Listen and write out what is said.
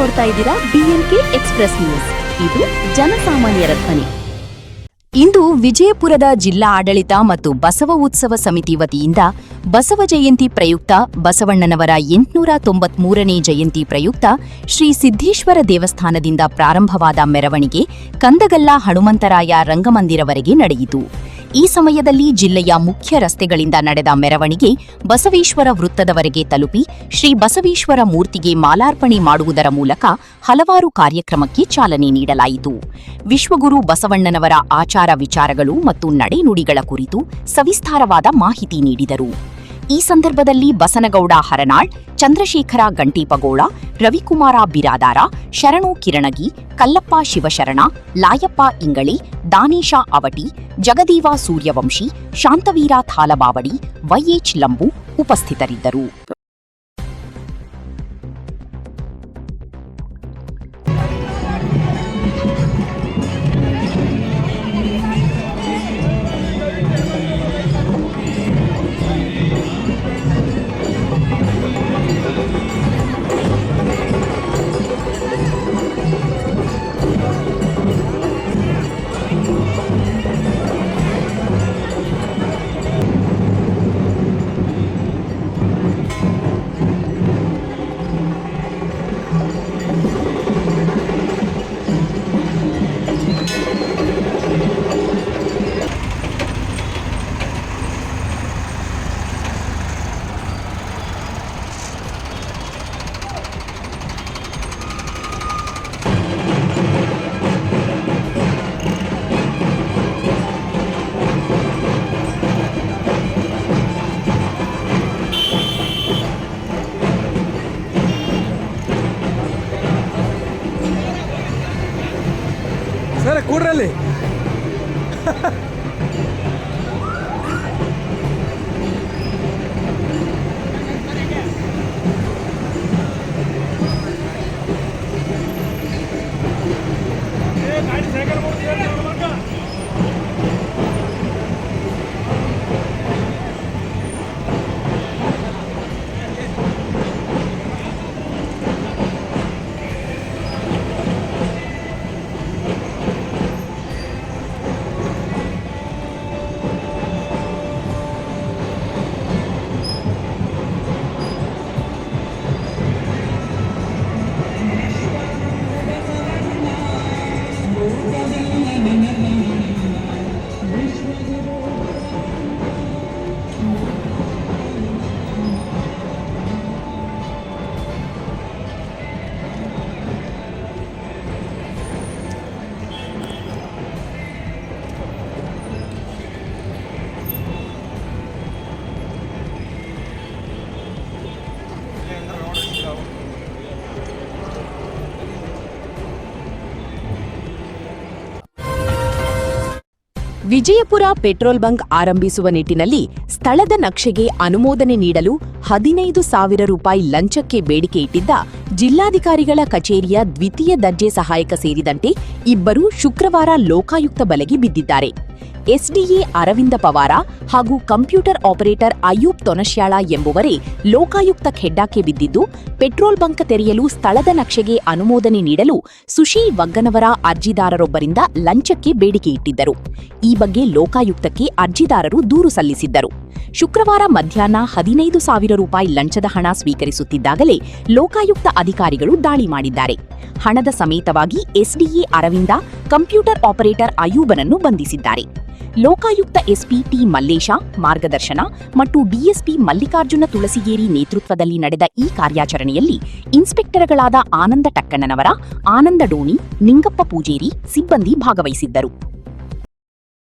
ನೋಡ್ತಾ ಇದ್ದೀರಾ BNK express news. ಇದು ಜನಸಾಮಾನ್ಯರ ಧ್ವನಿ. ಇಂದು ವಿಜಯಪುರದ ಜಿಲ್ಲಾ ಆಡಳಿತ ಮತ್ತು ಬಸವ ಉತ್ಸವ ಸಮಿತಿ ವತಿಯಿಂದ ಬಸವ ಜಯಂತಿ ಪ್ರಯುಕ್ತ ಬಸವಣ್ಣನವರ 893ನೇ ಜಯಂತಿ ಪ್ರಯುಕ್ತ ಶ್ರೀ ಸಿದ್ದೇಶ್ವರ ದೇವಸ್ಥಾನದಿಂದ ಪ್ರಾರಂಭವಾದ ಮೆರವಣಿಗೆ ಕಂದಗಲ್ಲ ಹನುಮಂತರಾಯ ರಂಗಮಂದಿರವರೆಗೆ ನಡೆಯಿತು. ಈ ಸಮಯದಲ್ಲಿ ಜಿಲ್ಲೆಯ ಮುಖ್ಯ ರಸ್ತೆಗಳಿಂದ ನಡೆದ ಮೆರವಣಿಗೆ ಬಸವೇಶ್ವರ ವೃತ್ತದವರೆಗೆ ತಲುಪಿ ಶ್ರೀ ಬಸವೇಶ್ವರ ಮೂರ್ತಿಗೆ ಮಾಲಾರ್ಪಣೆ ಮಾಡುವುದರ ಮೂಲಕ ಹಲವಾರು ಕಾರ್ಯಕ್ರಮಕ್ಕೆ ಚಾಲನೆ ನೀಡಲಾಯಿತು. ವಿಶ್ವಗುರು ಬಸವಣ್ಣನವರ ಆಚಾರ ವಿಚಾರಗಳು ಮತ್ತು ನಡೆನುಡಿಗಳ ಕುರಿತು ಸವಿಸ್ತಾರವಾದ ಮಾಹಿತಿ ನೀಡಿದರು. ಈ ಸಂದರ್ಭದಲ್ಲಿ ಬಸನಗೌಡ ಹರನಾಳ್, ಚಂದ್ರಶೇಖರ ಗಂಟೀಪಗೋಳ, ರವಿಕುಮಾರ ಬಿರಾದಾರ, ಶರಣು ಕಿರಣಗಿ, ಕಲ್ಲಪ್ಪ ಶಿವಶರಣ, ಲಾಯಪ್ಪ ಇಂಗಳಿ, ದಾನೇಶ ಅವಟಿ, ಜಗದೀವ ಸೂರ್ಯವಂಶಿ, ಶಾಂತವೀರ ಥಾಲಬಾವಡಿ, YH ಲಂಬು ಉಪಸ್ಥಿತರಿದ್ದರು. ಸರ್ ಕೂಡ್ರಲ್ಲಿ ವಿಜಯಪುರ ಪೆಟ್ರೋಲ್ ಬಂಕ್ ಆರಂಭಿಸುವ ನಿಟ್ಟಿನಲ್ಲಿ ಸ್ಥಳದ ನಕ್ಷೆಗೆ ಅನುಮೋದನೆ ನೀಡಲು 15,000 ರೂಪಾಯಿ ಲಂಚಕ್ಕೆ ಬೇಡಿಕೆ ಇಟ್ಟಿದ್ದ ಜಿಲ್ಲಾಧಿಕಾರಿಗಳ ಕಚೇರಿಯ ದ್ವಿತೀಯ ದರ್ಜೆ ಸಹಾಯಕ ಸೇರಿದಂತೆ ಇಬ್ಬರು ಶುಕ್ರವಾರ ಲೋಕಾಯುಕ್ತ ಬಲೆಗೆ ಬಿದ್ದಿದ್ದಾರೆ. SDA ಅರವಿಂದ ಪವಾರ ಹಾಗೂ ಕಂಪ್ಯೂಟರ್ ಆಪರೇಟರ್ ಅಯೂಬ್ ತೊನಶ್ಯಾಳ ಎಂಬುವರೇ ಲೋಕಾಯುಕ್ತ ಖೆಡ್ಡಾಕ್ಕೆ ಬಿದ್ದಿದ್ದು, ಪೆಟ್ರೋಲ್ ಬಂಕ್ ತೆರೆಯಲು ಸ್ಥಳದ ನಕ್ಷೆಗೆ ಅನುಮೋದನೆ ನೀಡಲು ಸುಶೀಲ್ ವಗ್ಗನವರ ಅರ್ಜಿದಾರರೊಬ್ಬರಿಂದ ಲಂಚಕ್ಕೆ ಬೇಡಿಕೆ ಇಟ್ಟಿದ್ದರು. ಈ ಬಗ್ಗೆ ಲೋಕಾಯುಕ್ತಕ್ಕೆ ಅರ್ಜಿದಾರರು ದೂರು ಸಲ್ಲಿಸಿದ್ದರು. ಶುಕ್ರವಾರ ಮಧ್ಯಾಹ್ನ 15,000 ರೂಪಾಯಿ ಲಂಚದ ಹಣ ಸ್ವೀಕರಿಸುತ್ತಿದ್ದಾಗಲೇ ಲೋಕಾಯುಕ್ತ ಅಧಿಕಾರಿಗಳು ದಾಳಿ ಮಾಡಿದ್ದಾರೆ. ಹಣದ ಸಮೇತವಾಗಿ SDA ಅರವಿಂದ, ಕಂಪ್ಯೂಟರ್ ಆಪರೇಟರ್ ಅಯೂಬನನ್ನು ಬಂಧಿಸಿದ್ದಾರೆ. ಲೋಕಾಯುಕ್ತ SP T ಮಲ್ಲೇಶ ಮಾರ್ಗದರ್ಶನ ಮತ್ತು DSP ಮಲ್ಲಿಕಾರ್ಜುನ ತುಳಸಿಗೇರಿ ನೇತೃತ್ವದಲ್ಲಿ ನಡೆದ ಈ ಕಾರ್ಯಾಚರಣೆಯಲ್ಲಿ ಇನ್ಸ್ಪೆಕ್ಟರ್ಗಳಾದ ಆನಂದ ಟಕ್ಕಣ್ಣನವರ, ಆನಂದ ಡೋಣಿ, ನಿಂಗಪ್ಪ ಪೂಜೇರಿ ಸಿಬ್ಬಂದಿ ಭಾಗವಹಿಸಿದ್ದರು.